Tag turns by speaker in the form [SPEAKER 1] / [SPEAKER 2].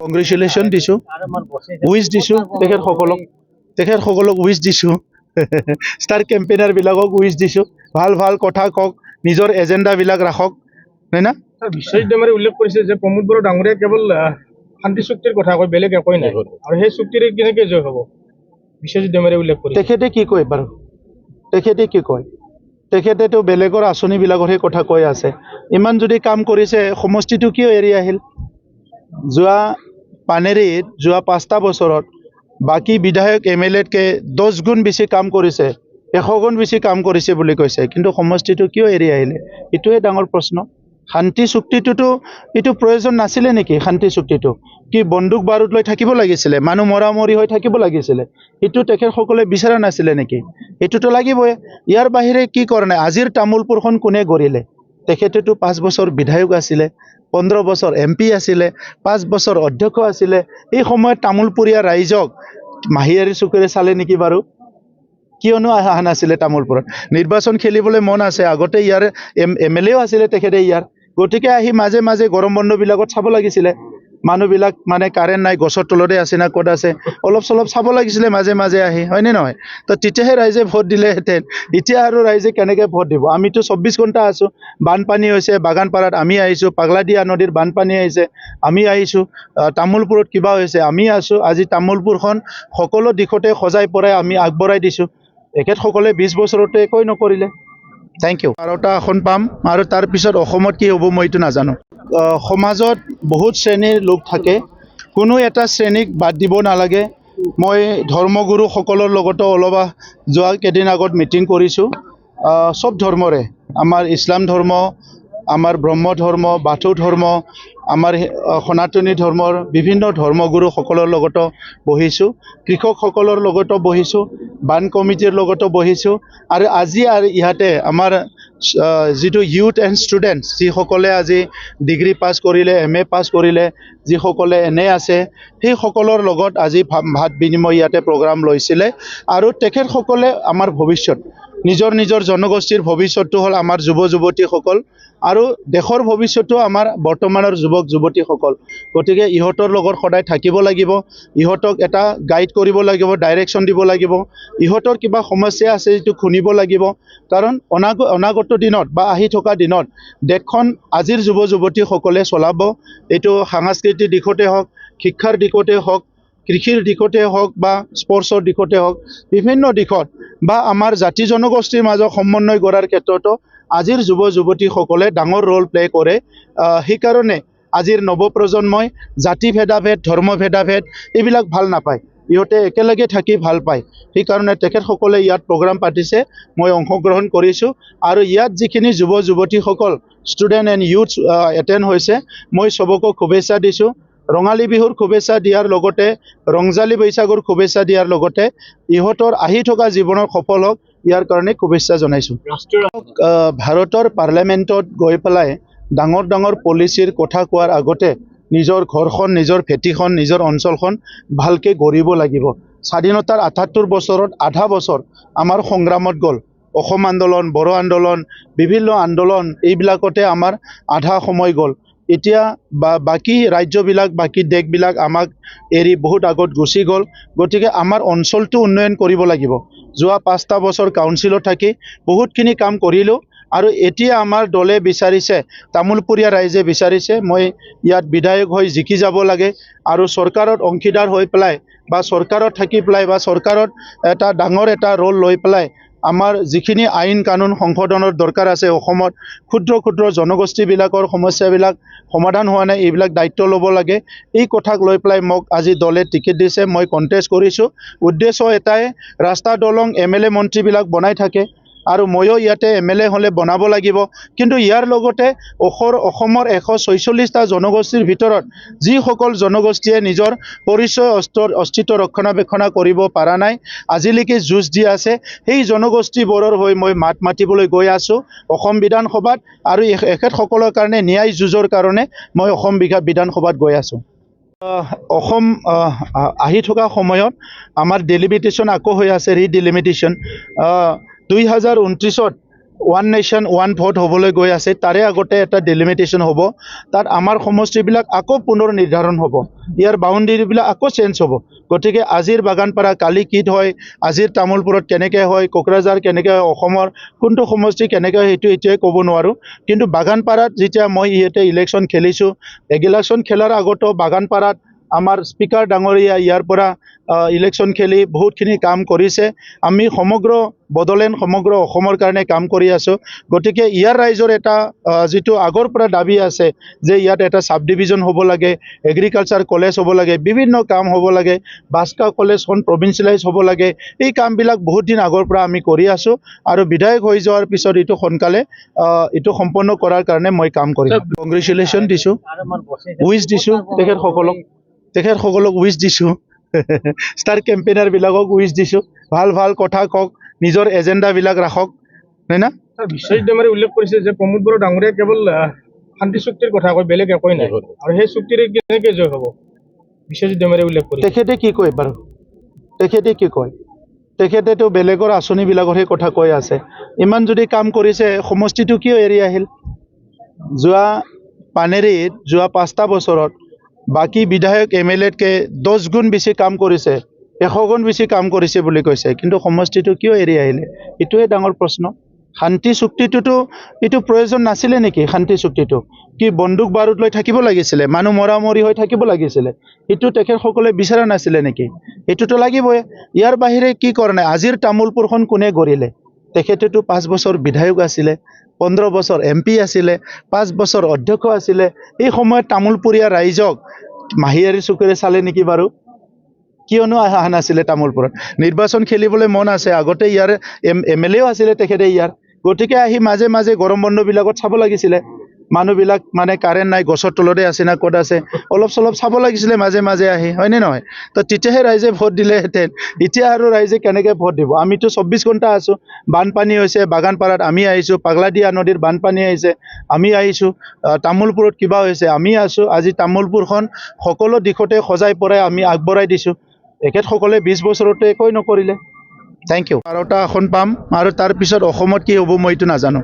[SPEAKER 1] Congratulation দিছোঁ, wish দিছোঁ তেখেতসকলক উইচ দিছোঁ। ষ্টাৰ কেম্পেইনাৰবিলাকক উইচ দিছোঁ, ভাল ভাল কথা কওক, নিজৰ এজেণ্ডাবিলাক ৰাখক, হয় না?
[SPEAKER 2] বিশ্বজিৎ ডেমাৰে উল্লেখ কৰিছে যে প্ৰমোদ বড়ো ডাঙৰীয়া কেৱল শান্তি চুক্তিৰ কথা কয়, বেলেগ একোৱেই নাই, আৰু সেই চুক্তিৰে কেনেকৈ জয় হ'ব বিশ্বজিৎ ডেমাৰে উল্লেখ কৰিছে।
[SPEAKER 1] তেখেতে কি কয় বাৰু? তেখেতে কি কয়? তেখেতেতো বেলেগৰ আঁচনিবিলাকৰহে কথা কৈ আছে। ইমান যদি কাম কৰিছে, সমষ্টিটো কিয় এৰি আহিল? যোৱা পানেৰীত যোৱা 5টা বছৰত বাকী বিধায়ক MLAতকৈ 10 গুণ বেছি কাম কৰিছে, 100 গুণ বেছি কাম কৰিছে বুলি কৈছে, কিন্তু সমষ্টিটো কিয় এৰি আহিলে? এইটোৱে ডাঙৰ প্ৰশ্ন। শান্তি চুক্তিটোতো এইটো প্ৰয়োজন নাছিলে নেকি? শান্তি চুক্তিটো কি বন্দুক বাৰুদ লৈ থাকিব লাগিছিলে? মানুহ মৰামৰি হৈ থাকিব লাগিছিলে? এইটো তেখেতসকলে বিচৰা নাছিলে নেকি? এইটোতো লাগিবই। ইয়াৰ বাহিৰে কি কৰা নাই? আজিৰ তামোলপুৰখন কোনে গঢ়িলে? তেখেতেতো 5 বছৰ বিধায়ক আছিলে, 15 বছৰ MP আছিলে, 5 বছৰ অধ্যক্ষ আছিলে। এই সময়ত তামোলপুৰীয়া ৰাইজক মাহিয়াৰী চকুৰে চালে নেকি বাৰু? কিয়নো অহা নাছিলে তামোলপুৰত? নিৰ্বাচন খেলিবলৈ মন আছে, আগতে ইয়াৰ MLAও আছিলে তেখেতে ইয়াৰ, গতিকে আহি মাজে মাজে গৰম বন্ধবিলাকত চাব লাগিছিলে। মানুহবিলাক মানে কাৰেণ্ট নাই, গছৰ তলতে আছে না ক'ত আছে, অলপ চলপ চাব লাগিছিলে মাজে মাজে আহি, হয়নে নহয়? তো তেতিয়াহে ৰাইজে ভোট দিলেহেঁতেন। এতিয়া আৰু ৰাইজে কেনেকৈ ভোট দিব? আমিতো 24 ঘণ্টা আছোঁ। বানপানী হৈছে বাগানপাৰাত, আমি আহিছোঁ। পাগলাদিয়া নদীৰ বানপানী আহিছে, আমি আহিছোঁ। তামোলপুৰত কিবা হৈছে, আমি আছোঁ। আজি তামোলপুৰখন সকলো দিশতে সজাই পৰাই আমি আগবঢ়াই দিছোঁ। তেখেতসকলে 20 বছৰতে একোৱে নকৰিলে। Thank U. 12টা আসন পাম, আৰু তাৰপিছত অসমত কি হ'ব মই এইটো নাজানো। সমাজত বহুত শ্ৰেণীৰ লোক থাকে, কোনো এটা শ্ৰেণীক বাদ দিব নালাগে। মই ধৰ্মগুৰুসকলৰ লগতো অলপ যোৱা কেইদিন আগত মিটিং কৰিছোঁ। চব ধৰ্মৰে, আমাৰ ইছলাম ধৰ্ম, আমাৰ ব্ৰহ্ম ধৰ্ম, বাথৌ ধৰ্ম, আমাৰ সনাতনী ধৰ্মৰ বিভিন্ন ধৰ্মগুৰুসকলৰ লগতো বহিছোঁ, কৃষকসকলৰ লগতো বহিছোঁ, বান কমিটিৰ লগতো বহিছোঁ, আৰু আজি ইয়াতে আমাৰ যিটো ইউথ এণ্ড ষ্টুডেণ্টছ, যিসকলে আজি ডিগ্ৰী পাছ কৰিলে, MA পাছ কৰিলে, যিসকলে এনে আছে, সেইসকলৰ লগত আজি ভাত বিনিময় ইয়াতে প্ৰগ্ৰাম লৈছিলে। আৰু তেখেতসকলে আমাৰ ভৱিষ্যত, নিজৰ নিজৰ জনগোষ্ঠীৰ ভৱিষ্যতটো হ'ল আমাৰ যুৱ যুৱতীসকল, আৰু দেশৰ ভৱিষ্যতটো আমাৰ বৰ্তমানৰ যুৱক যুৱতীসকল। গতিকে ইহঁতৰ লগত সদায় থাকিব লাগিব, ইহঁতক এটা গাইড কৰিব লাগিব, ডাইৰেকশ্যন দিব লাগিব। ইহঁতৰ কিবা সমস্যা আছে যিটো শুনিব লাগিব, কাৰণ অনাগত দিনত বা আহি থকা দিনত দেশখন আজিৰ যুৱ যুৱতীসকলে চলাব। এইটো সাংস্কৃতিক দিশতে হওক, শিক্ষাৰ দিশতে হওক, কৃষিৰ দিশতে হওক, বা স্পৰ্টছৰ দিশতে হওক, বিভিন্ন দিশত, বা আমাৰ জাতি জনগোষ্ঠীৰ মাজত সমন্বয় কৰাৰ ক্ষেত্ৰতো আজিৰ যুৱ যুৱতীসকলে ডাঙৰ ৰোল প্লে কৰে। সেইকাৰণে আজিৰ নৱপ্ৰজন্মই জাতি ভেদাভেদ, ধৰ্ম ভেদাভেদ এইবিলাক ভাল নাপায়, ইহঁতে একেলগে থাকি ভাল পায়। সেইকাৰণে তেখেতসকলে ইয়াত প্ৰগ্ৰাম পাতিছে, মই অংশগ্ৰহণ কৰিছোঁ। আৰু ইয়াত যিখিনি যুৱ যুৱতীসকল, ষ্টুডেণ্ট এণ্ড ইউথ এটেণ্ড হৈছে, মই চবকো শুভেচ্ছা দিছোঁ। ৰঙালী বিহুৰ শুভেচ্ছা দিয়াৰ লগতে, ৰংজালী বৈশাখৰ শুভেচ্ছা দিয়াৰ লগতে, ইহঁতৰ আহি থকা জীৱনৰ সফল হওক ইয়াৰ কাৰণে শুভেচ্ছা জনাইছোঁ। ভাৰতৰ পাৰ্লিয়ামেণ্টত গৈ পেলাই ডাঙৰ ডাঙৰ পলিচিৰ কথা কোৱাৰ আগতে নিজৰ ঘৰখন, নিজৰ ভেটিখন, নিজৰ অঞ্চলখন ভালকৈ গঢ়িব লাগিব। স্বাধীনতাৰ ৭৮ বছৰত আধা বছৰ আমাৰ সংগ্ৰামত গ'ল। অসম আন্দোলন, বড়ো আন্দোলন, বিভিন্ন আন্দোলন, এইবিলাকতে আমাৰ আধা সময় গ'ল। এতিয়া বাকী ৰাজ্যবিলাক, বাকী দেশবিলাক আমাক এৰি বহুত আগত গুচি গ'ল। গতিকে আমাৰ অঞ্চলটো উন্নয়ন কৰিব লাগিব। যোৱা 5টা বছৰ কাউন্সিলত থাকি বহুতখিনি কাম কৰিলোঁ, আৰু এতিয়া আমাৰ দলে বিচাৰিছে, তামোলপুৰীয়া ৰাইজে বিচাৰিছে, মই ইয়াত বিধায়ক হৈ জিকি যাব লাগে, আৰু চৰকাৰত অংশীদাৰ হৈ পেলাই, বা চৰকাৰত থাকি পেলাই, বা চৰকাৰত এটা ডাঙৰ এটা ৰোল লৈ পেলাই, আমাৰ যিখিনি আইন কানুন সংশোধনৰ দৰকাৰ আছে, অসমত ক্ষুদ্ৰ ক্ষুদ্ৰ জনগোষ্ঠীবিলাকৰ সমস্যাবিলাক সমাধান হোৱা নাই, এইবিলাক দায়িত্ব ল'ব লাগে। এই কথাক লৈ পেলাই মোক আজি দলে টিকেট দিছে, মই কণ্টেষ্ট কৰিছোঁ। উদ্দেশ্য এটাই, ৰাস্তা দলং MLA মন্ত্ৰীবিলাক বনাই থাকে, আৰু ময়ো ইয়াতে MLA হ'লে বনাব লাগিব। কিন্তু ইয়াৰ লগতে অসমৰ 146টা জনগোষ্ঠীৰ ভিতৰত যিসকল জনগোষ্ঠীয়ে নিজৰ পৰিচয় অস্তিত্ব ৰক্ষণাবেক্ষণ কৰিব পৰা নাই, আজিলৈকে যুঁজ দি আছে, সেই জনগোষ্ঠীবোৰৰ হৈ মই মাত মাতিবলৈ গৈ আছোঁ অসম বিধানসভাত, আৰু এখেতসকলৰ কাৰণে ন্যায় যুঁজৰ কাৰণে মই অসম বিধানসভাত গৈ আছোঁ। অসম আহি থকা সময়ত আমাৰ ডেলিমিটেশ্যন আকৌ হৈ আছে, ৰিডিলিমিটেশ্যন। 2029ত ওৱান নেশ্যন ওৱান ভোট হ'বলৈ গৈ আছে তাৰে আগতে এটা ডেলিমিটেশ্যন হ'ব তাত আমাৰ সমষ্টিবিলাক আকৌ পুনৰ নিৰ্ধাৰণ হ'ব ইয়াৰ বাউণ্ডেৰীবিলাক আকৌ চেঞ্জ হ'ব গতিকে আজিৰ বাগানপাৰা কালি কিট হয় আজিৰ তামোলপুৰত কেনেকৈ হয় কোকৰাঝাৰ কেনেকৈ হয় অসমৰ কোনটো সমষ্টি কেনেকৈ হয় সেইটো এতিয়াই ক'ব নোৱাৰোঁ কিন্তু বাগানপাৰাত যেতিয়া মই ইয়াতে ইলেকশ্যন খেলিছোঁ ইলেকশ্যন খেলাৰ আগতো বাগানপাৰাত আমাৰ স্পীকাৰ ডাঙৰীয়া ইয়াৰ পৰা ইলেকশ্যন খেলি বহুতখিনি কাম কৰিছে আমি সমগ্ৰ বড়োলেণ্ড সমগ্ৰ অসমৰ কাৰণে কাম কৰি আছোঁ গতিকে ইয়াৰ ৰাইজৰ এটা যিটো আগৰ পৰা দাবী আছে যে ইয়াত এটা চাব ডিভিজন হ'ব লাগে এগ্ৰিকালচাৰ কলেজ হ'ব লাগে বিভিন্ন কাম হ'ব লাগে বাস্কা কলেজখন প্ৰভিঞ্চিয়েলাইজ হ'ব লাগে এই কামবিলাক বহুত দিন আগৰ পৰা আমি কৰি আছোঁ আৰু বিধায়ক হৈ যোৱাৰ পিছত এইটো সোনকালে এইটো সম্পন্ন কৰাৰ কাৰণে মই কাম কৰিম কংগ্ৰেচুলেশ্যন দিছোঁ উইচ দিছোঁ তেখেতসকলক উইচ দিছোঁ ষ্টাৰ কেম্পেইনাৰবিলাকক উইচ দিছোঁ ভাল ভাল কথা কওক নিজৰ এজেণ্ডাবিলাক ৰাখক হয় না
[SPEAKER 2] বিশ্বজিৎ দৈমাৰী উল্লেখ কৰিছে যে প্ৰমোদ বড়ো ডাঙৰীয়া কেৱল শান্তি চুক্তিৰ কথা কয় বেলেগ একোৱেই নাই আৰু সেই চুক্তিৰে কেনেকৈ জয় হ'ব বিশ্বজিৎ দৈমাৰী উল্লেখ কৰিছে
[SPEAKER 1] তেখেতে কি কয় বাৰু তেখেতেতো বেলেগৰ আঁচনিবিলাকৰহে কথা কৈ আছে ইমান যদি কাম কৰিছে সমষ্টিটো কিয় এৰি আহিল যোৱা পানেৰীত যোৱা 5টা বছৰত বাকী বিধায়ক MLAতকৈ 10 গুণ বেছি কাম কৰিছে 100 গুণ বেছি কাম কৰিছে বুলি কৈছে কিন্তু সমষ্টিটো কিয় এৰি আহিলে এইটোৱে ডাঙৰ প্ৰশ্ন শান্তি চুক্তিটোতো এইটো প্ৰয়োজন নাছিলে নেকি শান্তি চুক্তিটো কি বন্দুক বাৰুদ লৈ থাকিব লাগিছিলে মানুহ মৰামৰি হৈ থাকিব লাগিছিলে এইটো তেখেতসকলে বিচৰা নাছিলে নেকি এইটোতো লাগিবই ইয়াৰ বাহিৰে কি কৰা নাই আজিৰ তামোলপুৰখন কোনে গঢ়িলে তেখেতেতো 5 বছৰ বিধায়ক আছিলে 15 বছৰ MP আছিলে 5 বছৰ অধ্যক্ষ আছিলে এই সময়ত তামোলপুৰীয়া ৰাইজক মাহিয়াৰী চকুৰে চালে নেকি বাৰু কিয়নো অহা নাছিলে তামোলপুৰত নিৰ্বাচন খেলিবলৈ মন আছে আগতে ইয়াৰ MLAও আছিলে তেখেতে ইয়াৰ গতিকে আহি মাজে মাজে গৰম বন্ধবিলাকত চাব লাগিছিলে মানুহবিলাক মানে কাৰেণ্ট নাই গছৰ তলতে আছে না ক'ত আছে অলপ চলপ চাব লাগিছিলে মাজে মাজে আহি হয়নে নহয় তো তেতিয়াহে ৰাইজে ভোট দিলেহেঁতেন এতিয়া আৰু ৰাইজে কেনেকৈ ভোট দিব আমিতো 24 ঘণ্টা আছোঁ বানপানী হৈছে বাগানপাৰাত আমি আহিছোঁ পাগলাদিয়া নদীৰ বানপানী আহিছে আমি আহিছোঁ তামোলপুৰত কিবা হৈছে আমি আছোঁ আজি তামোলপুৰখন সকলো দিশতে সজাই পৰাই আমি আগবঢ়াই দিছোঁ তেখেতসকলে 20 বছৰতে একোৱে নকৰিলে থেংক ইউ 12টা আসন পাম আৰু তাৰপিছত অসমত কি হ'ব মই এইটো নাজানো